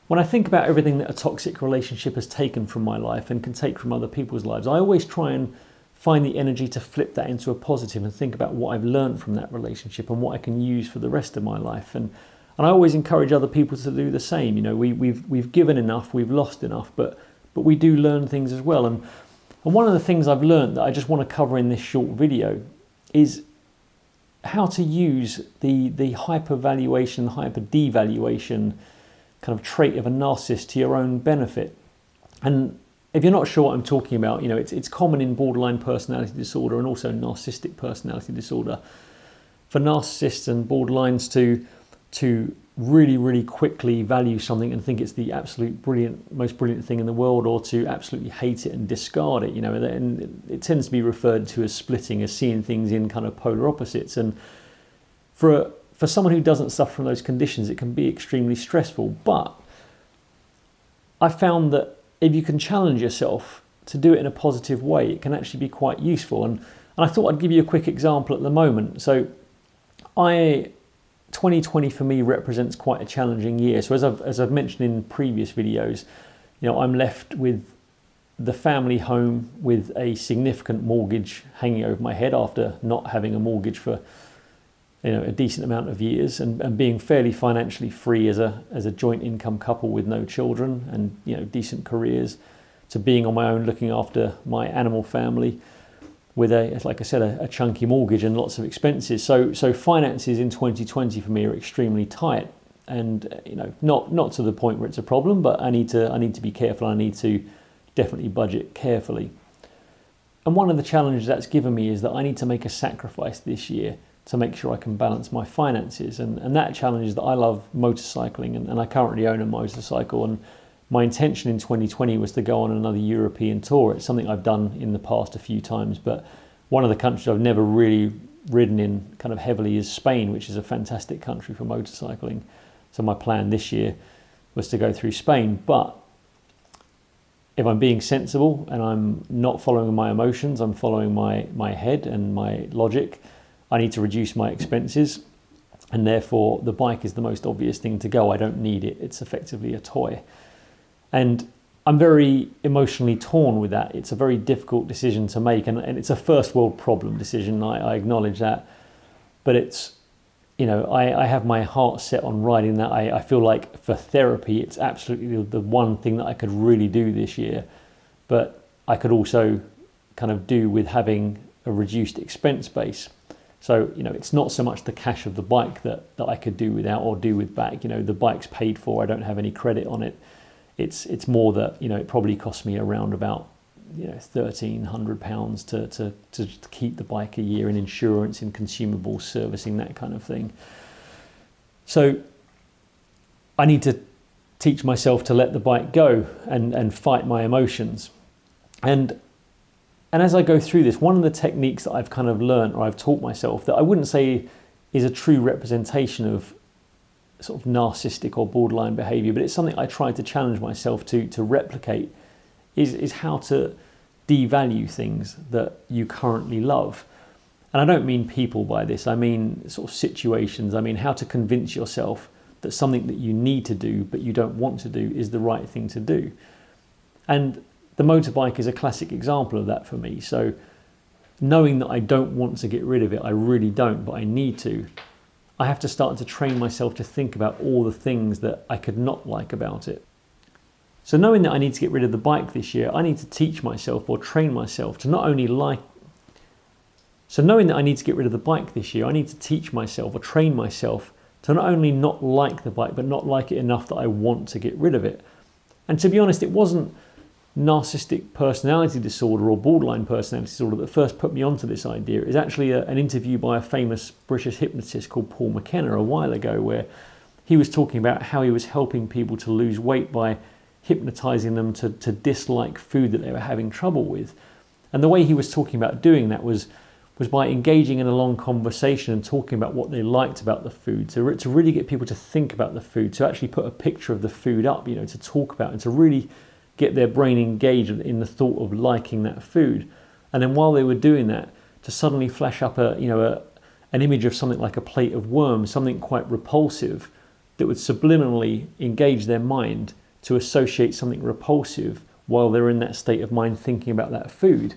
when I think about everything that a toxic relationship has taken from my life and can take from other people's lives, I always try and find the energy to flip that into a positive and think about what I've learned from that relationship and what I can use for the rest of my life. And I always encourage other people to do the same. You know, we've given enough, we've lost enough, but we do learn things as well. And one of the things I've learned that I just want to cover in this short video is how to use the hypervaluation, hyper-devaluation kind of trait of a narcissist to your own benefit. And if you're not sure what I'm talking about, you know, it's common in borderline personality disorder and also narcissistic personality disorder for narcissists and borderlines to really, really quickly value something and think it's the absolute most brilliant thing in the world, or to absolutely hate it and discard it, you know. And it tends to be referred to as splitting, as seeing things in kind of polar opposites. And for someone who doesn't suffer from those conditions, it can be extremely stressful. But I found that if you can challenge yourself to do it in a positive way, it can actually be quite useful. And I thought I'd give you a quick example at the moment. So 2020 for me represents quite a challenging year. So as I've mentioned in previous videos, you know, I'm left with the family home with a significant mortgage hanging over my head after not having a mortgage for, you know, a decent amount of years, and being fairly financially free as a joint income couple with no children and, you know, decent careers, to being on my own looking after my animal family with like I said, a chunky mortgage and lots of expenses. So finances in 2020 for me are extremely tight, and, you know, not to the point where it's a problem, but I need to be careful. I need to definitely budget carefully. And one of the challenges that's given me is that I need to make a sacrifice this year to make sure I can balance my finances. And that challenge is that I love motorcycling, and I currently own a motorcycle, and my intention in 2020 was to go on another European tour. It's something I've done in the past a few times, but one of the countries I've never really ridden in kind of heavily is Spain, which is a fantastic country for motorcycling. So my plan this year was to go through Spain. But if I'm being sensible and I'm not following my emotions, I'm following my head and my logic, I need to reduce my expenses, and therefore the bike is the most obvious thing to go. I don't need it. It's effectively a toy. And I'm very emotionally torn with that. It's a very difficult decision to make, and it's a first world problem decision. I acknowledge that. But it's, you know, I have my heart set on riding that. I feel like for therapy, it's absolutely the one thing that I could really do this year. But I could also kind of do with having a reduced expense base. So, you know, it's not so much the cash of the bike that I could do without or do with back. You know, the bike's paid for. I don't have any credit on it. It's more that, you know, it probably cost me around about, you know, £1,300 to keep the bike a year in insurance, in consumables, servicing, that kind of thing. So I need to teach myself to let the bike go and fight my emotions. And as I go through this, one of the techniques that I've kind of learned, or I've taught myself, that I wouldn't say is a true representation of sort of narcissistic or borderline behaviour, but it's something I try to challenge myself to replicate, is how to devalue things that you currently love. And I don't mean people by this, I mean sort of situations. I mean how to convince yourself that something that you need to do but you don't want to do is the right thing to do. And the motorbike is a classic example of that for me. So knowing that I don't want to get rid of it, I really don't, but I need to, I have to start to train myself to think about all the things that I could not like about it. So knowing that I need to get rid of the bike this year, I need to teach myself or train myself to not only like... So knowing that I need to get rid of the bike this year, I need to teach myself or train myself to not only not like the bike, but not like it enough that I want to get rid of it. And to be honest, it wasn't narcissistic personality disorder or borderline personality disorder that first put me onto this idea. It was actually an interview by a famous British hypnotist called Paul McKenna a while ago, where he was talking about how he was helping people to lose weight by hypnotizing them to dislike food that they were having trouble with. And the way he was talking about doing that was by engaging in a long conversation and talking about what they liked about the food, to really get people to think about the food, to actually put a picture of the food up, you know, to talk about, and to really get their brain engaged in the thought of liking that food. And then while they were doing that, to suddenly flash up an image of something like a plate of worms, something quite repulsive, that would subliminally engage their mind to associate something repulsive while they're in that state of mind thinking about that food.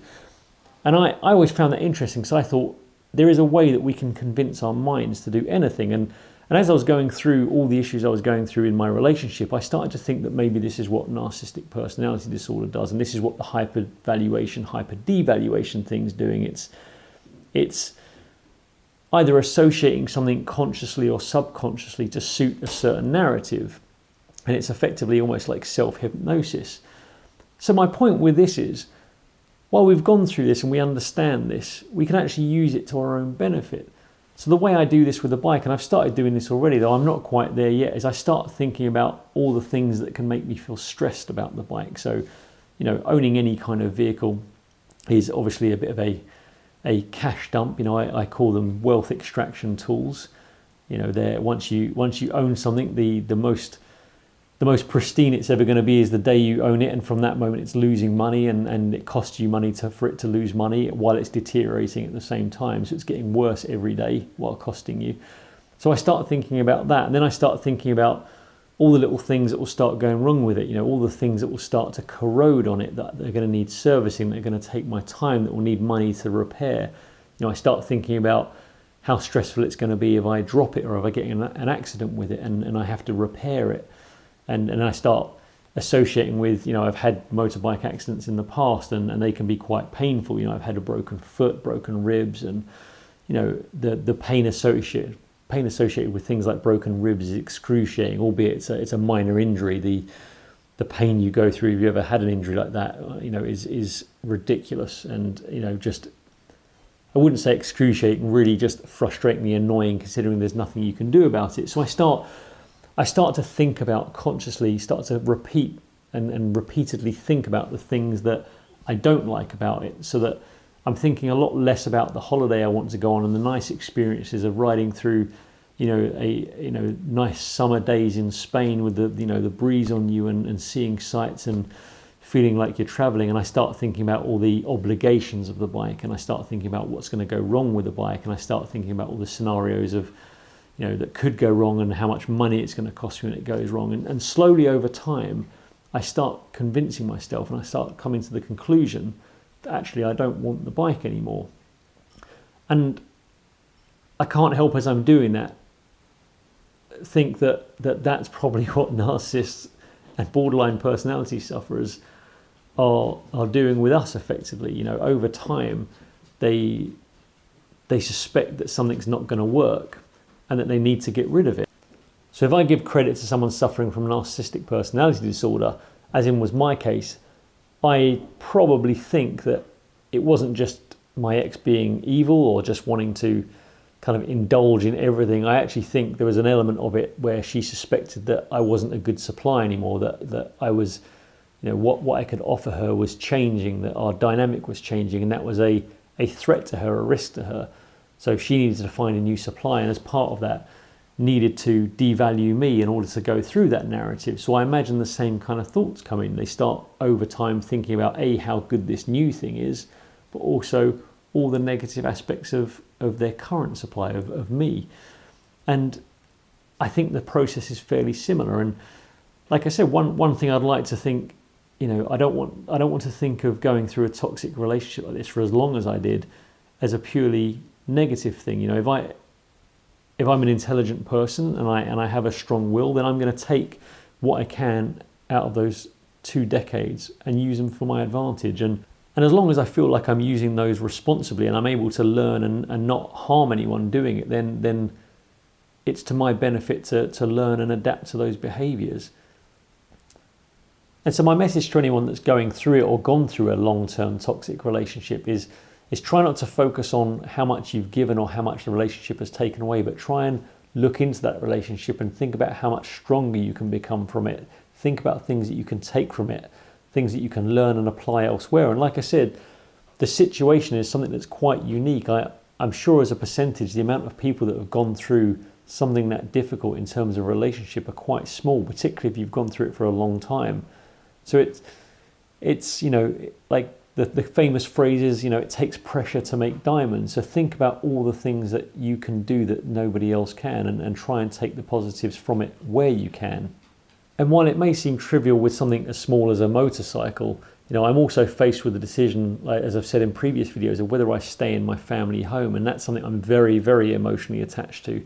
And I always found that interesting, because I thought there is a way that we can convince our minds to do anything. And as I was going through all the issues I was going through in my relationship, I started to think that maybe this is what narcissistic personality disorder does, and this is what the hypervaluation, hyper-devaluation thing's doing. It's either associating something consciously or subconsciously to suit a certain narrative, and it's effectively almost like self-hypnosis. So my point with this is, while we've gone through this and we understand this, we can actually use it to our own benefit. So the way I do this with the bike, and I've started doing this already, though I'm not quite there yet, is I start thinking about all the things that can make me feel stressed about the bike. So, owning any kind of vehicle is obviously a bit of a cash dump. I call them wealth extraction tools. They're once you own something, the most pristine it's ever going to be is the day you own it, and from that moment it's losing money, and it costs you money for it to lose money while it's deteriorating at the same time. So it's getting worse every day while costing you. So I start thinking about that, and then I start thinking about all the little things that will start going wrong with it, all the things that will start to corrode on it, that they're going to need servicing, that are going to take my time, that will need money to repair. I start thinking about how stressful it's going to be if I drop it, or if I get in an accident with it and I have to repair it. And I start associating with, I've had motorbike accidents in the past, and they can be quite painful. I've had a broken foot, broken ribs, and the pain associated with things like broken ribs is excruciating, albeit it's a minor injury. The pain you go through if you ever had an injury like that, is ridiculous, and just, I wouldn't say excruciating, really just frustratingly annoying, considering there's nothing you can do about it. So I start to think about consciously, start to repeat and repeatedly think about the things that I don't like about it, so that I'm thinking a lot less about the holiday I want to go on and the nice experiences of riding through, nice summer days in Spain with the breeze on you, and seeing sights and feeling like you're traveling. And I start thinking about all the obligations of the bike, and I start thinking about what's going to go wrong with the bike, and I start thinking about all the scenarios of that could go wrong, and how much money it's going to cost me when it goes wrong. And slowly over time, I start convincing myself, and I start coming to the conclusion that actually I don't want the bike anymore. And I can't help, as I'm doing that, think that's probably what narcissists and borderline personality sufferers are doing with us effectively. Over time, they suspect that something's not going to work, and that they need to get rid of it. So if I give credit to someone suffering from narcissistic personality disorder, as in was my case, I probably think that it wasn't just my ex being evil or just wanting to kind of indulge in everything. I actually think there was an element of it where she suspected that I wasn't a good supply anymore, that I was, what I could offer her was changing, that our dynamic was changing, and that was a threat to her, a risk to her. So she needed to find a new supply, and as part of that, needed to devalue me in order to go through that narrative. So I imagine the same kind of thoughts come in. They start over time thinking about how good this new thing is, but also all the negative aspects of their current supply of me. And I think the process is fairly similar. And like I said, one thing I'd like to think, I don't want to think of going through a toxic relationship like this for as long as I did as a purely negative thing. If I'm an intelligent person and I have a strong will, then I'm going to take what I can out of those 2 decades and use them for my advantage. And as long as I feel like I'm using those responsibly, and I'm able to learn and not harm anyone doing it, then it's to my benefit to learn and adapt to those behaviours. And so my message to anyone that's going through it or gone through a long-term toxic relationship is try not to focus on how much you've given or how much the relationship has taken away, but try and look into that relationship and think about how much stronger you can become from it. Think about things that you can take from it, things that you can learn and apply elsewhere. And like I said, the situation is something that's quite unique. I'm sure as a percentage, the amount of people that have gone through something that difficult in terms of relationship are quite small, particularly if you've gone through it for a long time. So it's like The famous phrase is, it takes pressure to make diamonds. So think about all the things that you can do that nobody else can, and try and take the positives from it where you can. And while it may seem trivial with something as small as a motorcycle, I'm also faced with the decision, like, as I've said in previous videos, of whether I stay in my family home. And that's something I'm very, very emotionally attached to.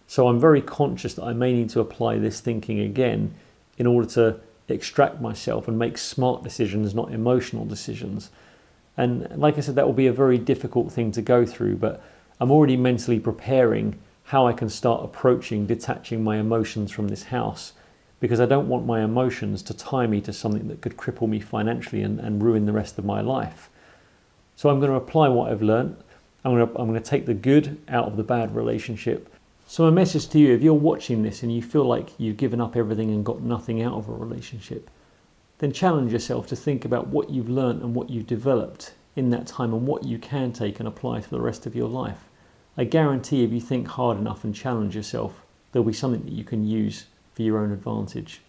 So I'm very conscious that I may need to apply this thinking again in order to extract myself and make smart decisions, not emotional decisions. And like I said, that will be a very difficult thing to go through, but I'm already mentally preparing how I can start approaching detaching my emotions from this house, because I don't want my emotions to tie me to something that could cripple me financially and ruin the rest of my life. So I'm going to apply what I've learned. I'm going to take the good out of the bad relationship. So my message to you, if you're watching this and you feel like you've given up everything and got nothing out of a relationship, then challenge yourself to think about what you've learned and what you've developed in that time and what you can take and apply for the rest of your life. I guarantee if you think hard enough and challenge yourself, there'll be something that you can use for your own advantage.